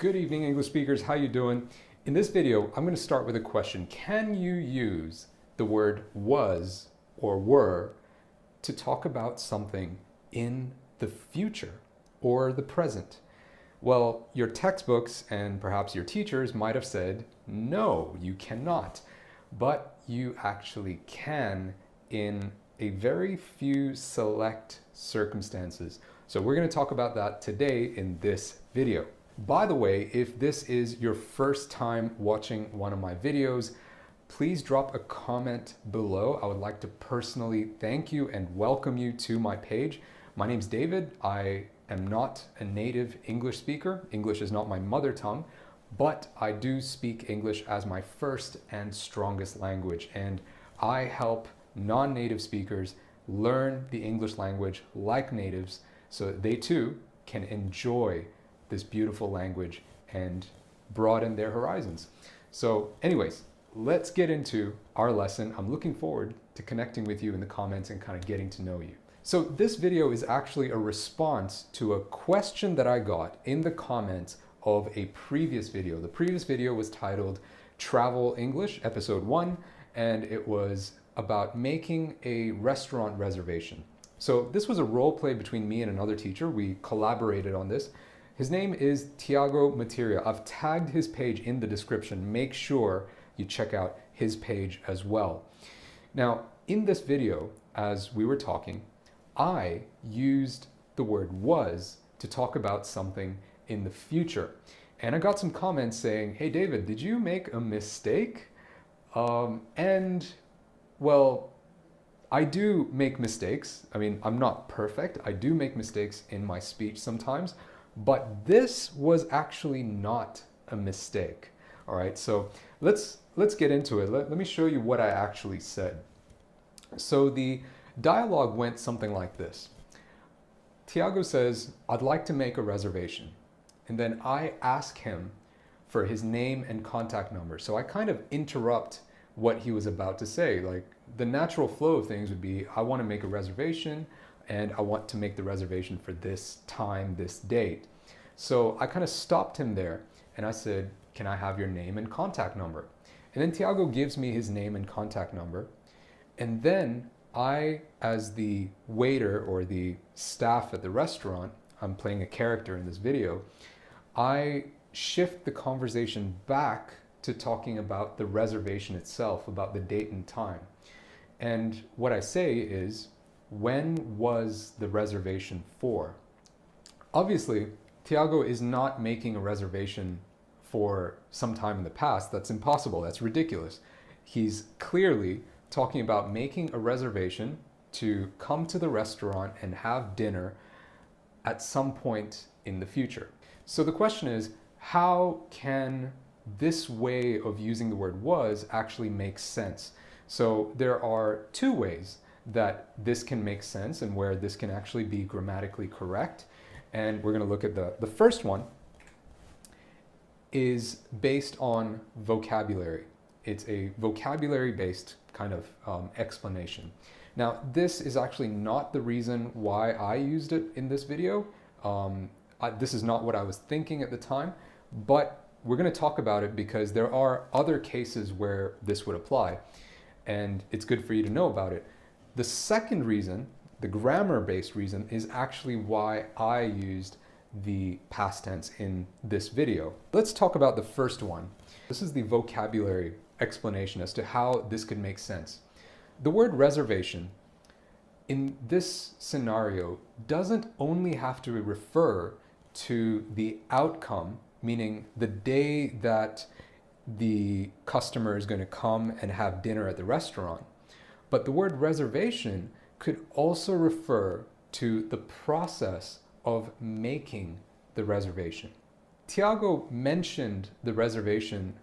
Good evening, English speakers. How you doing? In this video, I'm going to start with a question. Can you use the word was or were to talk about something in the future or the present? Well, your textbooks and perhaps your teachers might have said, no, you cannot. But you actually can in a very few select circumstances. So we're going to talk about that today in this video. By the way, if this is your first time watching one of my videos, please drop a comment below. I would like to personally thank you and welcome you to my page. My name's David. I am not a native English speaker. English is not my mother tongue, but I do speak English as my first and strongest language. And I help non-native speakers learn the English language like natives so that they too can enjoy this beautiful language and broaden their horizons. So anyways, let's get into our lesson. I'm looking forward to connecting with you in the comments and kind of getting to know you. So this video is actually a response to a question that I got in the comments of a previous video. The previous video was titled Travel English, episode 1, and it was about making a restaurant reservation. So this was a role play between me and another teacher. We collaborated on this. His name is Tiago Materia. I've tagged his page in the description. Make sure you check out his page as well. Now, in this video, as we were talking, I used the word was to talk about something in the future. And I got some comments saying, hey David, did you make a mistake? Well, I do make mistakes. I mean, I'm not perfect. I do make mistakes in my speech sometimes. But this was actually not a mistake. All right, so let's get into it. Let me show you what I actually said. So the dialogue went something like this. Tiago says, I'd like to make a reservation. And then I ask him for his name and contact number. So I kind of interrupt what he was about to say. Like the natural flow of things would be, I want to make a reservation and I want to make the reservation for this time, this date. So I kind of stopped him there and I said, can I have your name and contact number? And then Tiago gives me his name and contact number. And then I, as the waiter or the staff at the restaurant, I'm playing a character in this video, I shift the conversation back to talking about the reservation itself, about the date and time. And what I say is, when was the reservation for? Obviously, Tiago is not making a reservation for some time in the past. That's impossible. That's ridiculous. He's clearly talking about making a reservation to come to the restaurant and have dinner at some point in the future. So the question is, how can this way of using the word was actually make sense? So there are two ways that this can make sense and where this can actually be grammatically correct. And we're going to look at the first one is based on vocabulary. It's a vocabulary-based kind of explanation. Now, this is actually not the reason why I used it in this video. This is not what I was thinking at the time, but we're going to talk about it because there are other cases where this would apply, and it's good for you to know about it. The second reason, the grammar-based reason, is actually why I used the past tense in this video. Let's talk about the first one. This is the vocabulary explanation as to how this could make sense. The word reservation in this scenario doesn't only have to refer to the outcome, meaning the day that the customer is going to come and have dinner at the restaurant. But the word reservation could also refer to the process of making the reservation. Tiago mentioned the reservation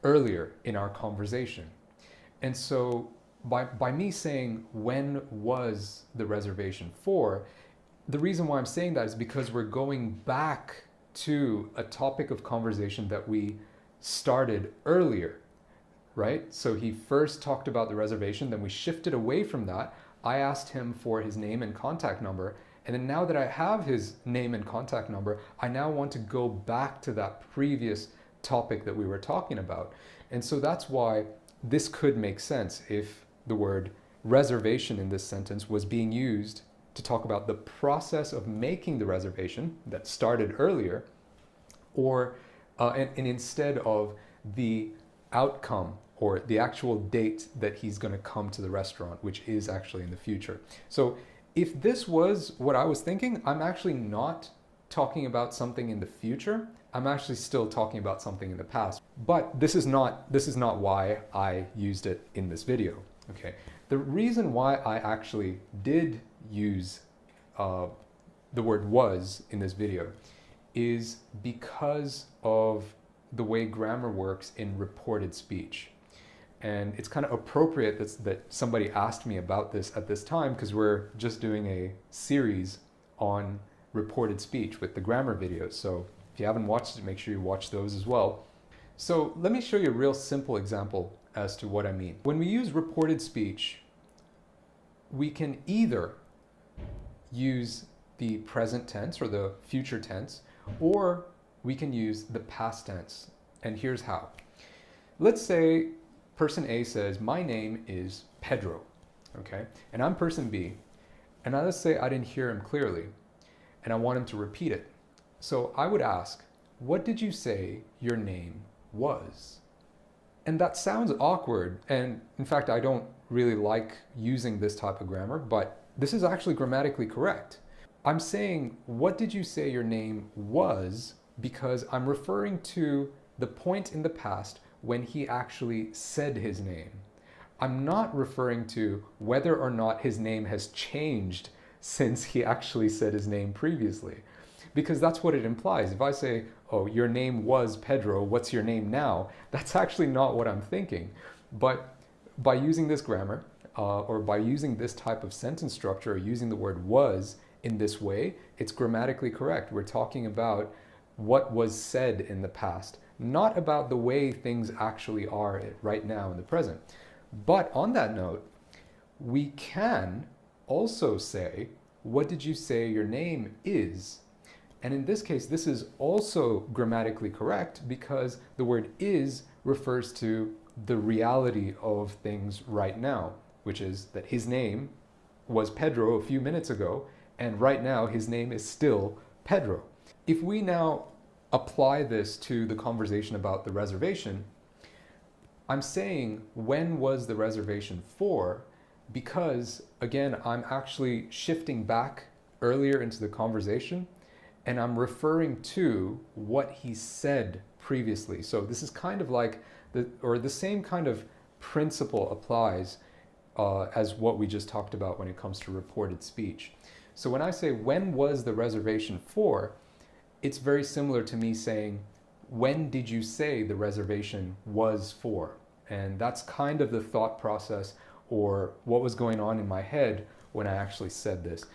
earlier in our conversation. And so by me saying when was the reservation for, the reason why I'm saying that is because we're going back to a topic of conversation that we started earlier, right? So he first talked about the reservation, then we shifted away from that. I asked him for his name and contact number, And then now that I have his name and contact number, I now want to go back to that previous topic that we were talking about. And so that's why this could make sense if the word reservation in this sentence was being used to talk about the process of making the reservation that started earlier, or and instead of the outcome or the actual date that he's going to come to the restaurant, which is actually in the future. So if this was what I was thinking, I'm actually not talking about something in the future. I'm actually still talking about something in the past. But this is not why I used it in this video. Okay. The reason why I actually did use the word was in this video is because of the way grammar works in reported speech. And it's kind of appropriate that somebody asked me about this at this time, because we're just doing a series on reported speech with the grammar videos. So if you haven't watched it, make sure you watch those as well. So let me show you a real simple example as to what I mean. When we use reported speech, we can either use the present tense or the future tense, or we can use the past tense. And here's how. Let's say person A says, my name is Pedro, okay? And I'm person B, and let's say I didn't hear him clearly, and I want him to repeat it. So I would ask, what did you say your name was? And that sounds awkward, and in fact, I don't really like using this type of grammar, but this is actually grammatically correct. I'm saying, what did you say your name was? Because I'm referring to the point in the past when he actually said his name. I'm not referring to whether or not his name has changed since he actually said his name previously, because that's what it implies. If I say, oh, your name was Pedro, what's your name now? That's actually not what I'm thinking. But by using this grammar, or by using this type of sentence structure, or using the word was in this way, it's grammatically correct. We're talking about what was said in the past, not about the way things actually are right now in the present. But on that note, we can also say, what did you say your name is? And in this case, this is also grammatically correct because the word is refers to the reality of things right now, which is that his name was Pedro a few minutes ago, and right now his name is still Pedro. If we now apply this to the conversation about the reservation, I'm saying, when was the reservation for? Because again, I'm actually shifting back earlier into the conversation, and I'm referring to what he said previously. So this is kind of like the same kind of principle applies as what we just talked about when it comes to reported speech. So when I say, when was the reservation for? It's very similar to me saying, when did you say the reservation was for? And that's kind of the thought process, or what was going on in my head when I actually said this.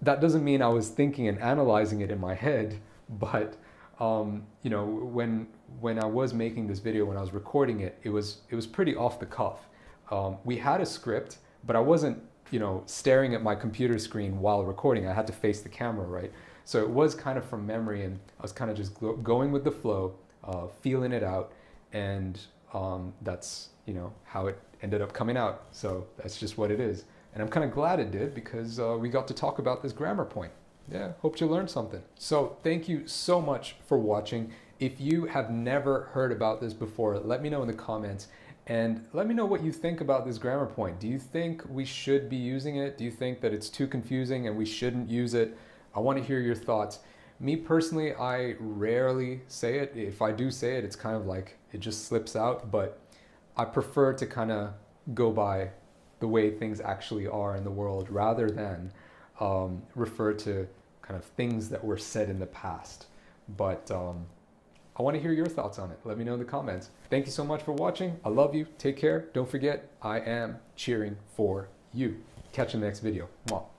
That doesn't mean I was thinking and analyzing it in my head, but you know, when I was making this video, when I was recording it, it was pretty off the cuff. We had a script, but I wasn't, you know, staring at my computer screen while recording. I had to face the camera, right? So it was kind of from memory, and I was kind of just going with the flow, feeling it out, and that's, you know, how it ended up coming out. So that's just what it is. And I'm kind of glad it did, because we got to talk about this grammar point. Yeah, hope you learned something. So thank you so much for watching. If you have never heard about this before, let me know in the comments, and let me know what you think about this grammar point. Do you think we should be using it? Do you think that it's too confusing and we shouldn't use it? I want to hear your thoughts. Me personally, I rarely say it. If I do say it, it's kind of like it just slips out, but I prefer to kind of go by the way things actually are in the world, rather than refer to kind of things that were said in the past. But I want to hear your thoughts on it. Let me know in the comments. Thank you so much for watching. I love you. Take care. Don't forget, I am cheering for you. Catch you in the next video. Mwah.